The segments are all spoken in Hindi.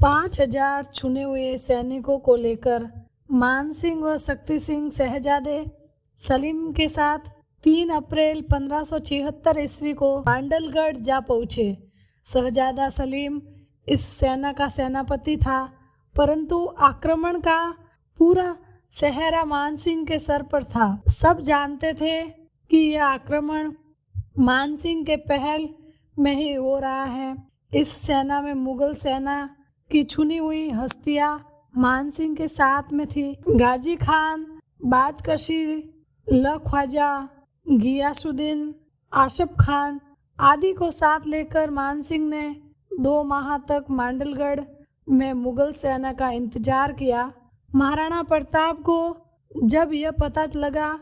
5,000 चुने हुए सैनिकों को लेकर मानसिंह व शक्ति सिंह शहजादे सलीम के साथ 3 अप्रैल 1576 ईस्वी को मांडलगढ़ जा पहुँचे। शहजादा सलीम इस सेना का सेनापति था, परंतु आक्रमण का पूरा सहरा मानसिंह के सर पर था। सब जानते थे कि यह आक्रमण मानसिंह के पहल में ही हो रहा है। इस सेना में मुगल सेना की चुनी हुई हस्तियां मानसिंह के साथ में थी। गाजी खान, बादकशी, ख्वाजा, गियासुद्दीन, आशफ खान आदि को साथ लेकर मानसिंह ने 2 माह तक मांडलगढ़ में मुगल सेना का इंतजार किया। महाराणा प्रताप को जब यह पता लगा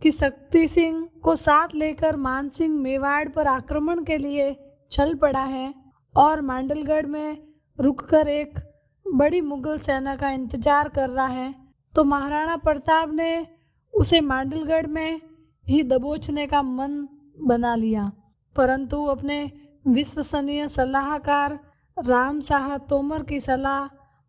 कि शक्ति सिंह को साथ लेकर मानसिंह मेवाड़ पर आक्रमण के लिए चल पड़ा है और मांडलगढ़ में रुककर एक बड़ी मुगल सेना का इंतजार कर रहा है, तो महाराणा प्रताप ने उसे मांडलगढ़ में ही दबोचने का मन बना लिया। परंतु अपने विश्वसनीय सलाहकार राम शाह तोमर की सलाह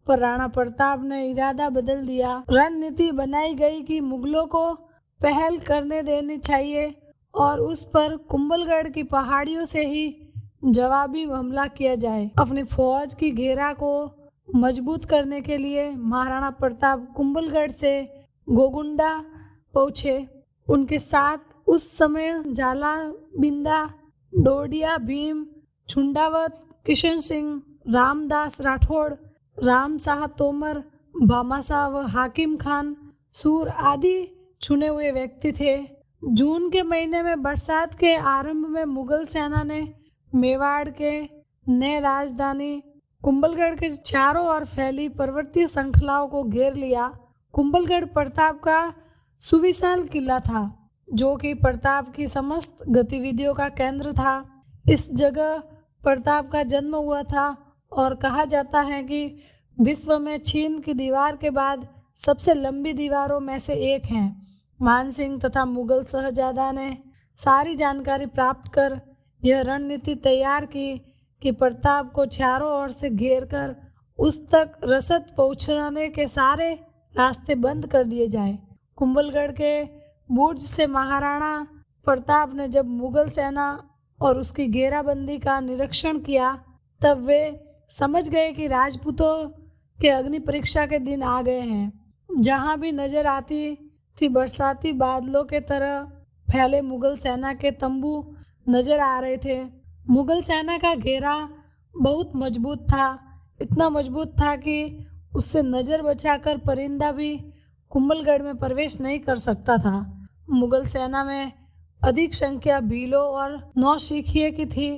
पर राणा प्रताप ने इरादा बदल दिया। रणनीति बनाई गई कि मुगलों को पहल करने देनी चाहिए और उस पर कुंभलगढ़ की पहाड़ियों से ही जवाबी हमला किया जाए। अपनी फौज की घेरा को मजबूत करने के लिए महाराणा प्रताप कुंभलगढ़ से गोगुंडा पहुँचे। उनके साथ उस समय जाला, बिंदा, डोडिया, भीम, चुंडावत, किशन सिंह, रामदास राठौड़, राम शाह तोमर, भामाशाह व हाकिम खान सूर आदि चुने हुए व्यक्ति थे। जून के महीने में बरसात के आरंभ में मुगल सेना ने मेवाड़ के नए राजधानी कुंभलगढ़ के चारों ओर फैली पर्वतीय श्रृंखलाओं को घेर लिया। कुंभलगढ़ प्रताप का सुविशाल किला था, जो कि प्रताप की समस्त गतिविधियों का केंद्र था। इस जगह प्रताप का जन्म हुआ था और कहा जाता है कि विश्व में चीन की दीवार के बाद सबसे लंबी दीवारों में से एक है। मानसिंह तथा मुगल शहजादा ने सारी जानकारी प्राप्त कर यह रणनीति तैयार की कि प्रताप को चारों ओर से घेरकर उस तक रसद पहुंचाने के सारे रास्ते बंद कर दिए जाए। कुंभलगढ़ के बुर्ज से महाराणा प्रताप ने जब मुगल सेना और उसकी घेराबंदी का निरीक्षण किया, तब वे समझ गए कि राजपूतों के अग्नि परीक्षा के दिन आ गए हैं। जहां भी नजर आती थी बरसाती बादलों के तरह फैले मुगल सेना के तंबू नजर आ रहे थे। मुगल सेना का घेरा बहुत मजबूत था, इतना मजबूत था कि उससे नजर बचाकर परिंदा भी कुंभलगढ़ में प्रवेश नहीं कर सकता था। मुगल सेना में अधिक संख्या भीलों और नौसिखिए की थी।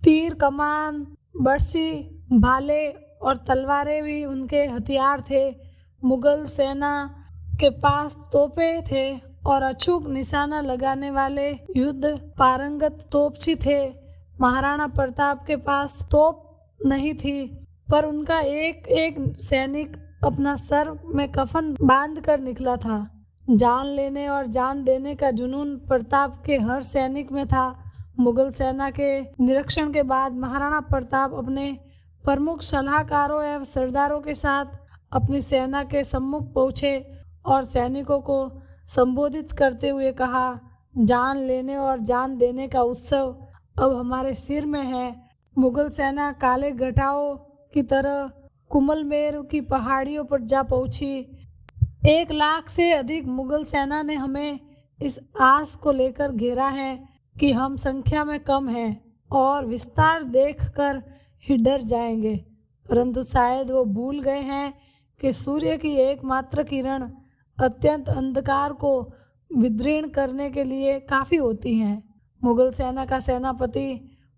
तीर, कमान, बरसी, भाले और तलवारें भी उनके हथियार थे। मुगल सेना के पास तोपें थे और अचूक निशाना लगाने वाले युद्ध पारंगत तोपची थे। महाराणा प्रताप के पास तोप नहीं थी, पर उनका एक एक सैनिक अपना सर में कफन बांध कर निकला था। जान लेने और जान देने का जुनून प्रताप के हर सैनिक में था। मुगल सेना के निरीक्षण के बाद महाराणा प्रताप अपने प्रमुख सलाहकारों एवं सरदारों के साथ अपनी सेना के सम्मुख पहुंचे और सैनिकों को संबोधित करते हुए कहा, जान लेने और जान देने का उत्सव अब हमारे सिर में है। मुगल सेना काले घटाओं की तरह कुमलमेर की पहाड़ियों पर जा पहुंची। 1 लाख से अधिक मुगल सेना ने हमें इस आस को लेकर घेरा है कि हम संख्या में कम हैं और विस्तार देखकर ही डर जाएंगे, परंतु शायद वो भूल गए हैं कि सूर्य की एकमात्र किरण अत्यंत अंधकार को विदीर्ण करने के लिए काफ़ी होती हैं। मुगल सेना का सेनापति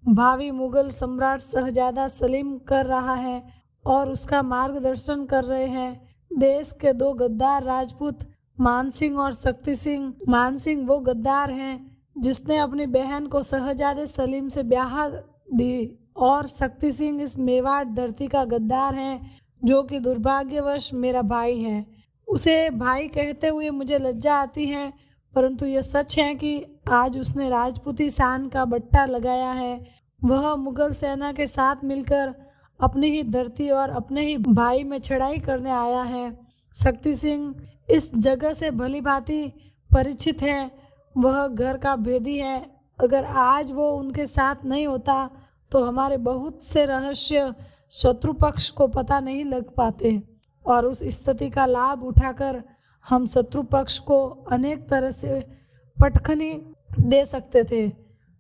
भावी मुगल सम्राट शहजादा सलीम कर रहा है और उसका मार्गदर्शन कर रहे हैं देश के 2 गद्दार राजपूत मानसिंह और शक्ति सिंह। मानसिंह वो गद्दार हैं जिसने अपनी बहन को शहजादे सलीम से ब्याह दी, और शक्ति सिंह इस मेवाड़ धरती का गद्दार है जो कि दुर्भाग्यवश मेरा भाई है। उसे भाई कहते हुए मुझे लज्जा आती है, परंतु यह सच है कि आज उसने राजपूती शान का बट्टा लगाया है। वह मुगल सेना के साथ मिलकर अपनी ही धरती और अपने ही भाई में चढ़ाई करने आया है। शक्ति सिंह इस जगह से भली भांति परिचित है, वह घर का भेदी है। अगर आज वो उनके साथ नहीं होता तो हमारे बहुत से रहस्य शत्रु पक्ष को पता नहीं लग पाते और उस स्थिति का लाभ उठाकर हम शत्रु पक्ष को अनेक तरह से पटखनी दे सकते थे।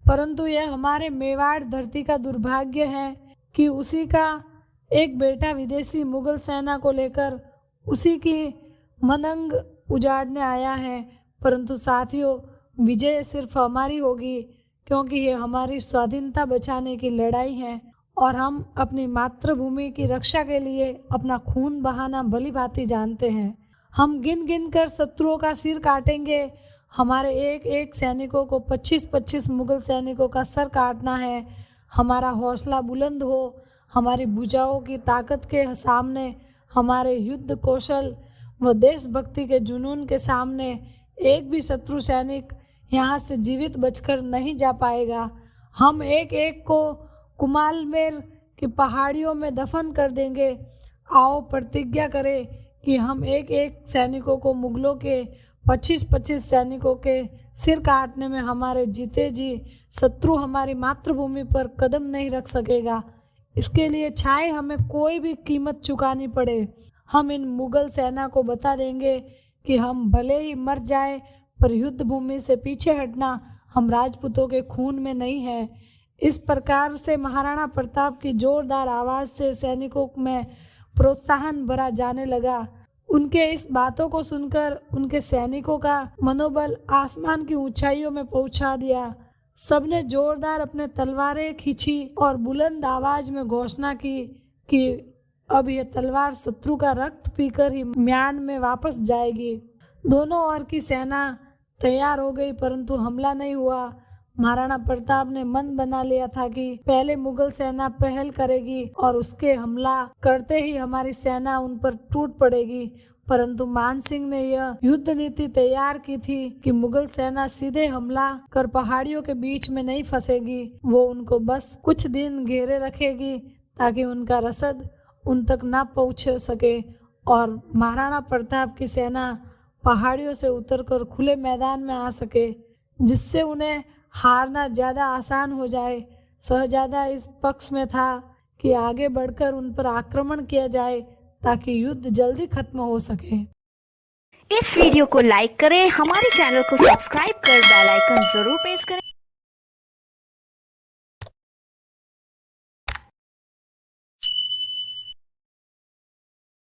परंतु यह हमारे मेवाड़ धरती का दुर्भाग्य है कि उसी का एक बेटा विदेशी मुगल सेना को लेकर उसी की मनंग उजाड़ने आया है। परंतु साथियों, विजय सिर्फ हमारी होगी, क्योंकि ये हमारी स्वाधीनता बचाने की लड़ाई है और हम अपनी मातृभूमि की रक्षा के लिए अपना खून बहाना भली भांति जानते हैं। हम गिन गिन कर शत्रुओं का सिर काटेंगे। हमारे एक एक सैनिकों को 25-25 मुगल सैनिकों का सर काटना है। हमारा हौसला बुलंद हो, हमारी भुजाओं की ताकत के सामने, हमारे युद्ध कौशल व देशभक्ति के जुनून के सामने एक भी शत्रु सैनिक यहाँ से जीवित बचकर नहीं जा पाएगा। हम एक एक को कुमालमेर की पहाड़ियों में दफन कर देंगे। आओ प्रतिज्ञा करें कि हम एक एक सैनिकों को, मुगलों के 25-25 सैनिकों के सिर काटने में हमारे जीते जी शत्रु हमारी मातृभूमि पर कदम नहीं रख सकेगा। इसके लिए चाहे हमें कोई भी कीमत चुकानी पड़े, हम इन मुगल सेना को बता देंगे कि हम भले ही मर जाए पर युद्ध भूमि से पीछे हटना हम राजपूतों के खून में नहीं है। इस प्रकार से महाराणा प्रताप की जोरदार आवाज़ से सैनिकों में प्रोत्साहन भरा जाने लगा। उनके इस बातों को सुनकर उनके सैनिकों का मनोबल आसमान की ऊंचाइयों में पहुंचा दिया। सबने जोरदार अपने तलवारें खींची और बुलंद आवाज में घोषणा की कि अब यह तलवार शत्रु का रक्त पीकर ही म्यान में वापस जाएगी। दोनों ओर की सेना तैयार हो गई, परंतु हमला नहीं हुआ। महाराणा प्रताप ने मन बना लिया था कि पहले मुगल सेना पहल करेगी और उसके हमला करते ही हमारी सेना उन पर टूट पड़ेगी। परंतु मानसिंह ने यह युद्ध नीति तैयार की थी कि मुगल सेना सीधे हमला कर पहाड़ियों के बीच में नहीं फंसेगी। वो उनको बस कुछ दिन घेरे रखेगी ताकि उनका रसद उन तक ना पहुंच सके और महाराणा प्रताप की सेना पहाड़ियों से उतरकर खुले मैदान में आ सके, जिससे उन्हें हारना ज़्यादा आसान हो जाए। शहजादा इस पक्ष में था कि आगे बढ़कर उन पर आक्रमण किया जाए ताकि युद्ध जल्दी खत्म हो सके। इस वीडियो को लाइक करें, हमारे चैनल को सब्सक्राइब कर बेल आइकन जरूर प्रेस करें।